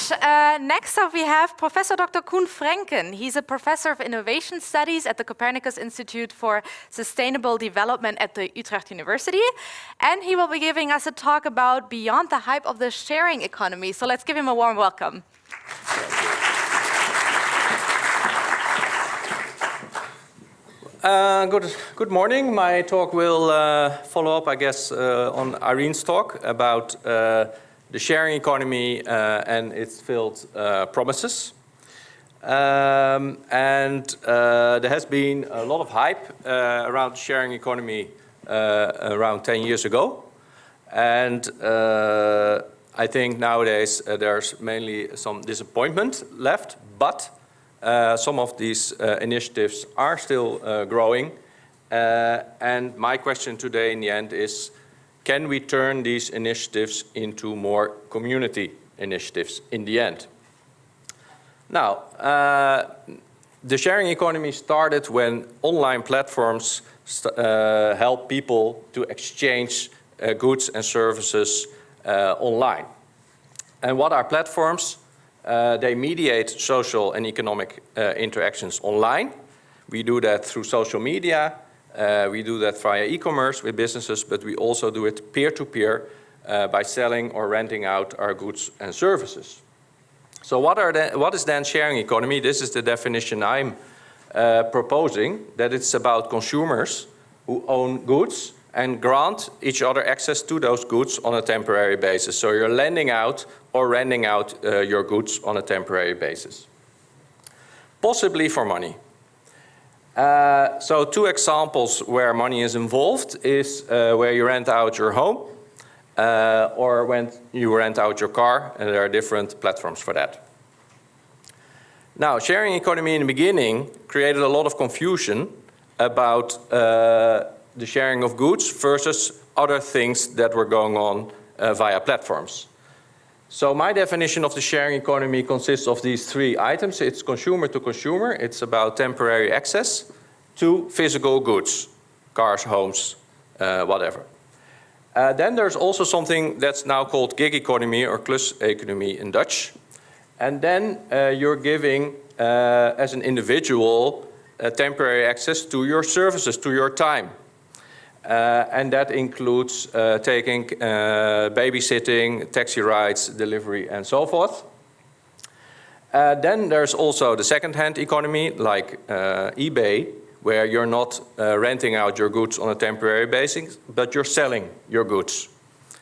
much. Next up, we have Professor Dr. Koen Frenken. He's a professor of innovation studies at the Copernicus Institute for Sustainable Development at the Utrecht University. And he will be giving us a talk about beyond the hype of the sharing economy. So let's give him a warm welcome. Good morning. My talk will follow up, I guess, on Irene's talk about the sharing economy and its filled promises. There has been a lot of hype around the sharing economy around 10 years ago. And I think nowadays there's mainly some disappointment left, but some of these initiatives are still growing. And my question today in the end is, can we turn these initiatives into more community initiatives in the end? Now, the sharing economy started when online platforms help people to exchange goods and services online. And what are platforms? They mediate social and economic interactions online. We do that through social media. We do that via e-commerce with businesses, but we also do it peer-to-peer by selling or renting out our goods and services. So what is then sharing economy? This is the definition I'm proposing, that it's about consumers who own goods and grant each other access to those goods on a temporary basis. So you're lending out or renting out your goods on a temporary basis, possibly for money. So two examples where money is involved is where you rent out your home or when you rent out your car, and there are different platforms for that. Now, sharing economy in the beginning created a lot of confusion about the sharing of goods versus other things that were going on via platforms. So my definition of the sharing economy consists of these three items. It's consumer to consumer. It's about temporary access to physical goods, cars, homes, whatever. Then there's also something that's now called gig economy or kluseconomie in Dutch. And then you're giving, as an individual, temporary access to your services, to your time. And that includes taking babysitting, taxi rides, delivery, and so forth. Then there's also the second-hand economy, like eBay, where you're not renting out your goods on a temporary basis, but you're selling your goods.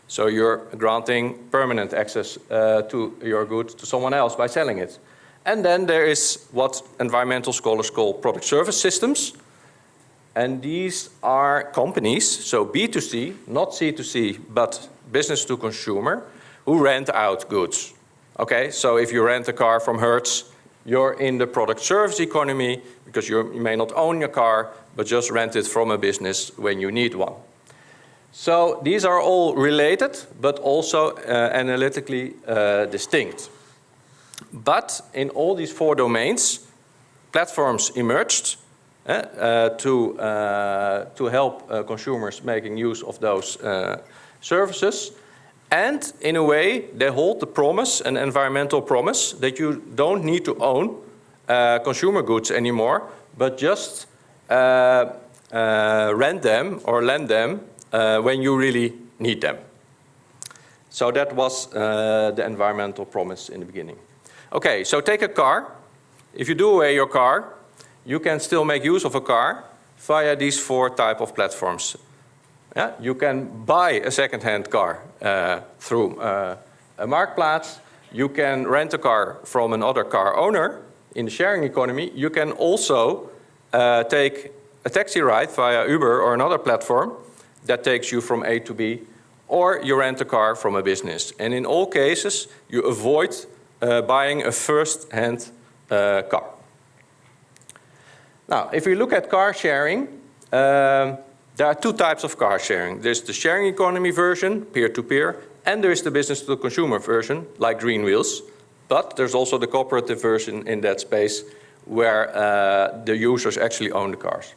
So you're granting permanent access to your goods to someone else by selling it. And then there is what environmental scholars call product-service systems. And these are companies, so B2C, not C2C, but business to consumer, who rent out goods. Okay, so if you rent a car from Hertz, you're in the product service economy because you may not own your car, but just rent it from a business when you need one. So these are all related, but also analytically distinct. But in all these four domains, platforms emerged to help consumers making use of those services. And in a way, they hold the promise, an environmental promise, that you don't need to own consumer goods anymore, but just rent them or lend them when you really need them. So that was the environmental promise in the beginning. Okay, so take a car. If you do away your car, you can still make use of a car via these four types of platforms. Yeah? You can buy a second-hand car through a marktplaats. You can rent a car from another car owner in the sharing economy. You can also take a taxi ride via Uber or another platform that takes you from A to B, or you rent a car from a business. And in all cases, you avoid buying a first-hand car. Now, if we look at car sharing, there are two types of car sharing. There's the sharing economy version, peer-to-peer, and there is the business-to-consumer version, like Green Wheels. But there's also the cooperative version in that space, where the users actually own the cars.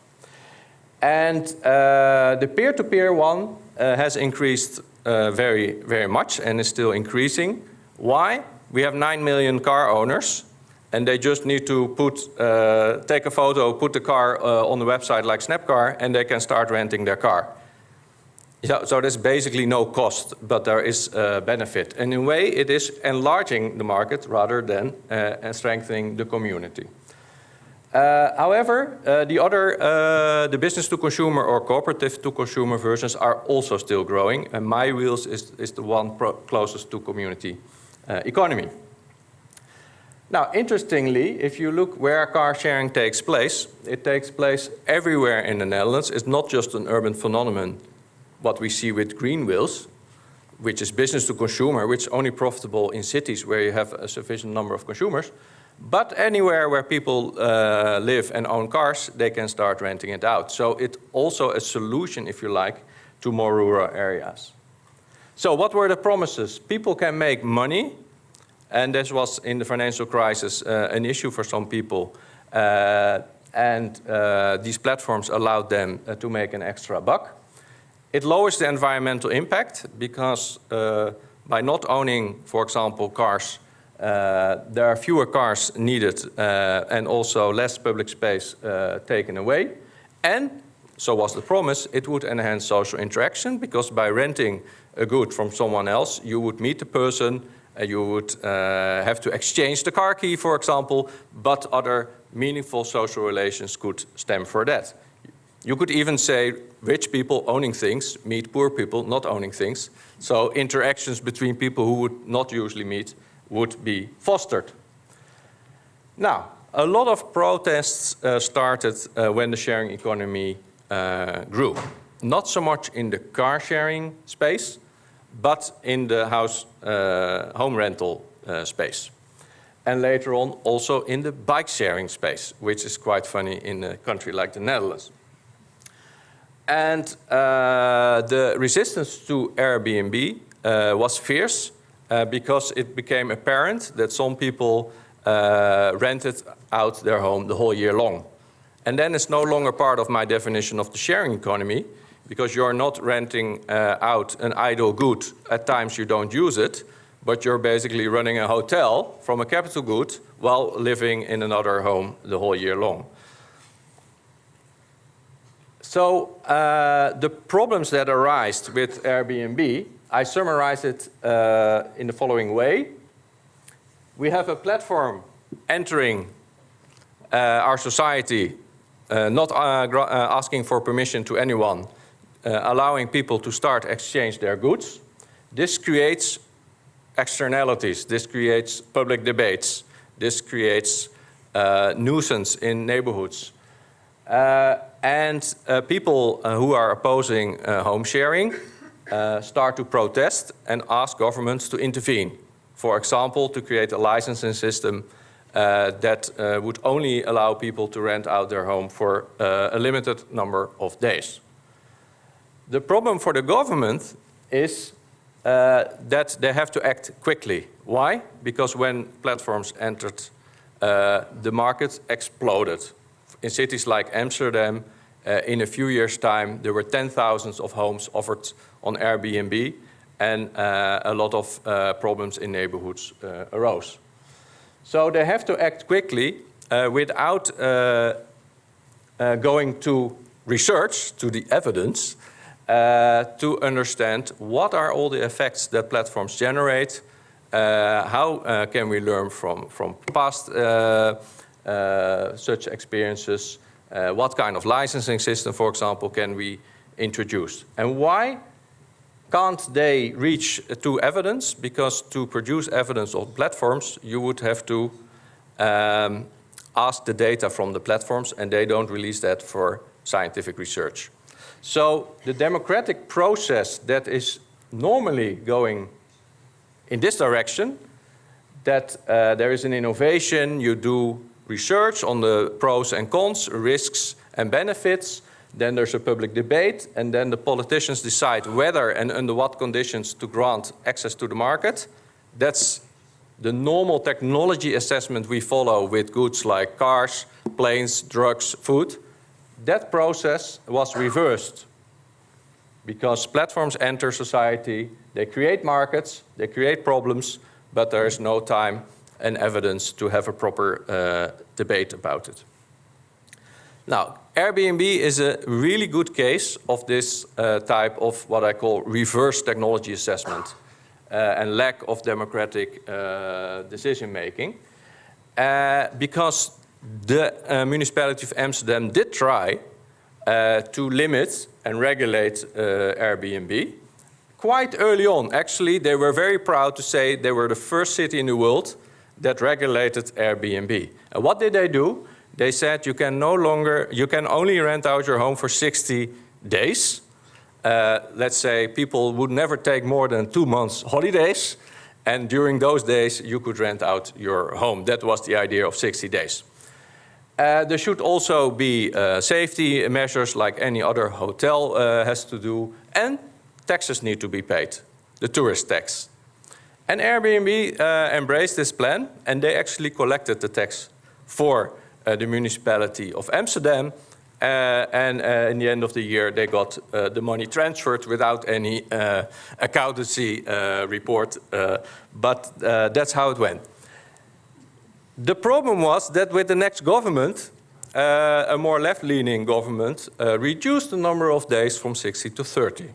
And the peer-to-peer one has increased very, very much and is still increasing. Why? we have 9 million car owners, and they just need to take a photo, put the car on the website like Snapcar, and they can start renting their car. So there's basically no cost, but there is benefit. And in a way, it is enlarging the market rather than strengthening the community. However, the business-to-consumer or cooperative-to-consumer versions are also still growing, and My Wheels is the one closest to community economy. Now, interestingly, if you look where car sharing takes place, it takes place everywhere in the Netherlands. It's not just an urban phenomenon, what we see with green wheels, which is business-to-consumer, which is only profitable in cities where you have a sufficient number of consumers. But anywhere where people live and own cars, they can start renting it out. So it's also a solution, if you like, to more rural areas. So what were the promises? People can make money, and this was in the financial crisis an issue for some people. These platforms allowed them to make an extra buck. It lowers the environmental impact because by not owning, for example, cars, there are fewer cars needed and also less public space taken away. And, so was the promise, it would enhance social interaction because by renting a good from someone else, you would meet the person, you would have to exchange the car key, for example, but other meaningful social relations could stem from that. You could even say rich people owning things meet poor people not owning things. So interactions between people who would not usually meet would be fostered. Now, a lot of protests started when the sharing economy grew. Not so much in the car sharing space, but in the home rental space. And later on also in the bike sharing space, which is quite funny in a country like the Netherlands. And the resistance to Airbnb was fierce because it became apparent that some people rented out their home the whole year long. And then it's no longer part of my definition of the sharing economy because you're not renting out an idle good. At times you don't use it, but you're basically running a hotel from a capital good while living in another home the whole year long. So the problems that arise with Airbnb, I summarize it in the following way. We have a platform entering our society, not asking for permission to anyone, allowing people to start exchange their goods. This creates externalities. This creates public debates. This creates nuisance in neighborhoods. People who are opposing home sharing start to protest and ask governments to intervene. For example, to create a licensing system that would only allow people to rent out their home for a limited number of days. The problem for the government is that they have to act quickly. Why? Because when platforms entered, the market exploded. In cities like Amsterdam, in a few years' time, there were 10,000 of homes offered on Airbnb, and a lot of problems in neighborhoods arose. So they have to act quickly without going to research, to the evidence, to understand what are all the effects that platforms generate, how can we learn from past such experiences, what kind of licensing system, for example, can we introduce? And why can't they reach to evidence? Because to produce evidence on platforms, you would have to ask the data from the platforms, and they don't release that for scientific research. So the democratic process that is normally going in this direction, that there is an innovation, you do research on the pros and cons, risks and benefits, then there's a public debate, and then the politicians decide whether and under what conditions to grant access to the market. That's the normal technology assessment we follow with goods like cars, planes, drugs, food. That process was reversed because platforms enter society, they create markets, they create problems, but there is no time and evidence to have a proper debate about it. Now, Airbnb is a really good case of this type of what I call reverse technology assessment and lack of democratic decision making, because the municipality of Amsterdam did try to limit and regulate Airbnb quite early on. Actually, they were very proud to say they were the first city in the world that regulated Airbnb. And what did they do? They said you can only rent out your home for 60 days. Let's say people would never take more than 2 months holidays, and during those days you could rent out your home. That was the idea of 60 days. There should also be safety measures like any other hotel has to do, and taxes need to be paid, the tourist tax. And Airbnb embraced this plan, and they actually collected the tax for the municipality of Amsterdam, and in the end of the year they got the money transferred without any accountancy report, but that's how it went. The problem was that with the next government, a more left-leaning government, reduced the number of days from 60 to 30.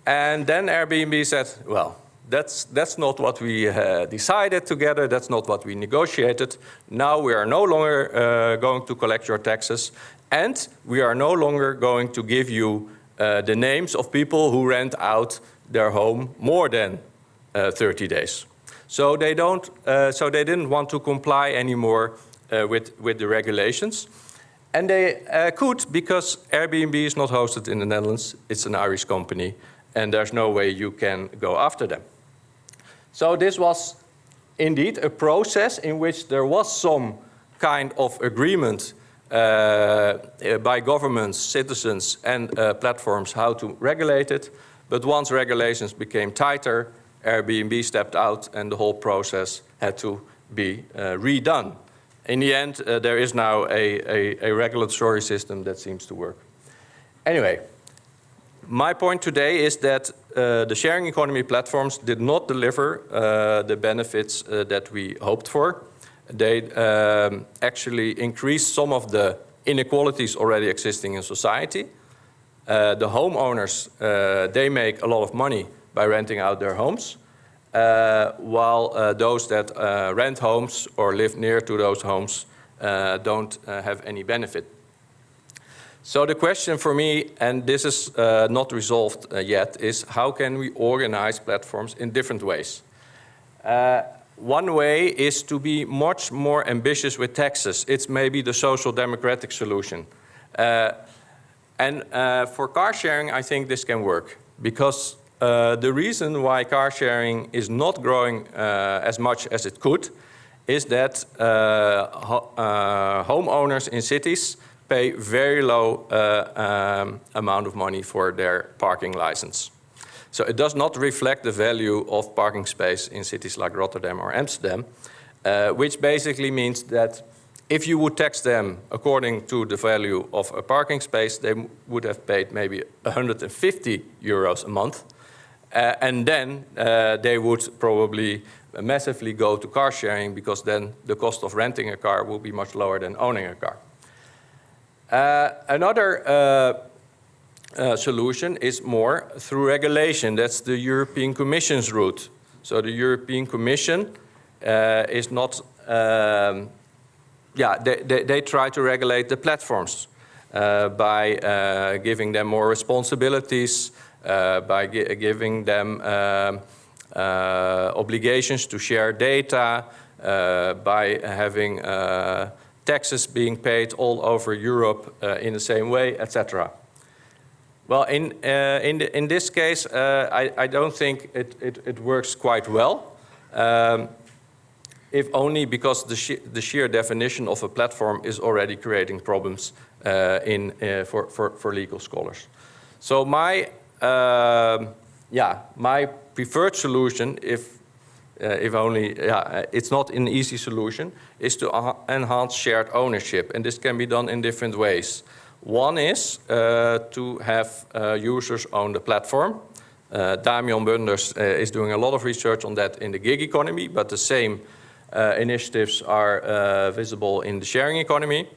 And then Airbnb said, well, that's not what we decided together, that's not what we negotiated. Now we are no longer going to collect your taxes, and we are no longer going to give you the names of people who rent out their home more than 30 days. So they didn't want to comply anymore with the regulations. And they could, because Airbnb is not hosted in the Netherlands, it's an Irish company, and there's no way you can go after them. So this was indeed a process in which there was some kind of agreement by governments, citizens, and platforms how to regulate it. But once regulations became tighter, Airbnb stepped out and the whole process had to be redone. In the end, there is now a regulatory system that seems to work. Anyway, my point today is that the sharing economy platforms did not deliver the benefits that we hoped for. They actually increased some of the inequalities already existing in society. The homeowners, they make a lot of money by renting out their homes, while those that rent homes or live near to those homes don't have any benefit. So the question for me, and this is not resolved yet, is how can we organize platforms in different ways? One way is to be much more ambitious with taxes. It's maybe the social democratic solution. And for car sharing, I think this can work, because the reason why car sharing is not growing as much as it could is that homeowners in cities pay very low amount of money for their parking license. So it does not reflect the value of parking space in cities like Rotterdam or Amsterdam, which basically means that if you would tax them according to the value of a parking space, they would have paid maybe 150 euros a month. And then they would probably massively go to car sharing, because then the cost of renting a car will be much lower than owning a car. Another solution is more through regulation. That's the European Commission's route. So the European Commission is not, they try to regulate the platforms by giving them more responsibilities, by giving them obligations to share data, by having taxes being paid all over Europe in the same way, etc. Well, in this case, I don't think it works quite well, if only because the sheer definition of a platform is already creating problems for legal scholars. So my preferred solution, if only, it's not an easy solution, is to enhance shared ownership. And this can be done in different ways. One is to have users own the platform. Damian Bunders is doing a lot of research on that in the gig economy, but the same initiatives are visible in the sharing economy.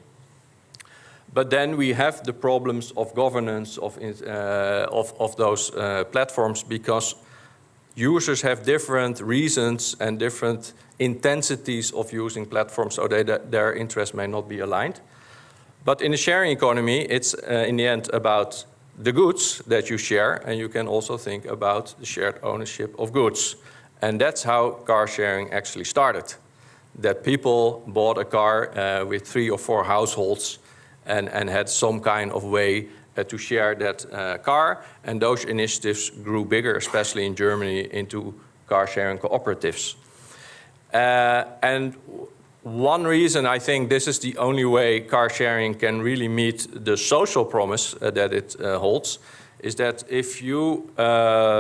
But then we have the problems of governance of those platforms, because users have different reasons and different intensities of using platforms, so their interests may not be aligned. But in the sharing economy, it's in the end about the goods that you share, and you can also think about the shared ownership of goods. And that's how car sharing actually started. That people bought a car with 3 or 4 households and had some kind of way to share that car. And those initiatives grew bigger, especially in Germany, into car sharing cooperatives. And one reason I think this is the only way car sharing can really meet the social promise that it holds is that if you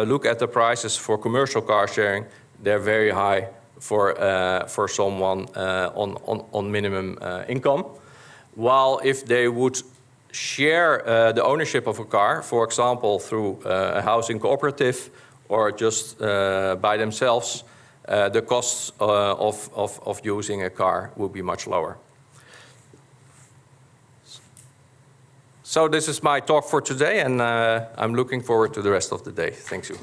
look at the prices for commercial car sharing, they're very high for someone on minimum income. While if they would share the ownership of a car, for example, through a housing cooperative or just by themselves, the costs of using a car will be much lower. So this is my talk for today, and I'm looking forward to the rest of the day. Thank you.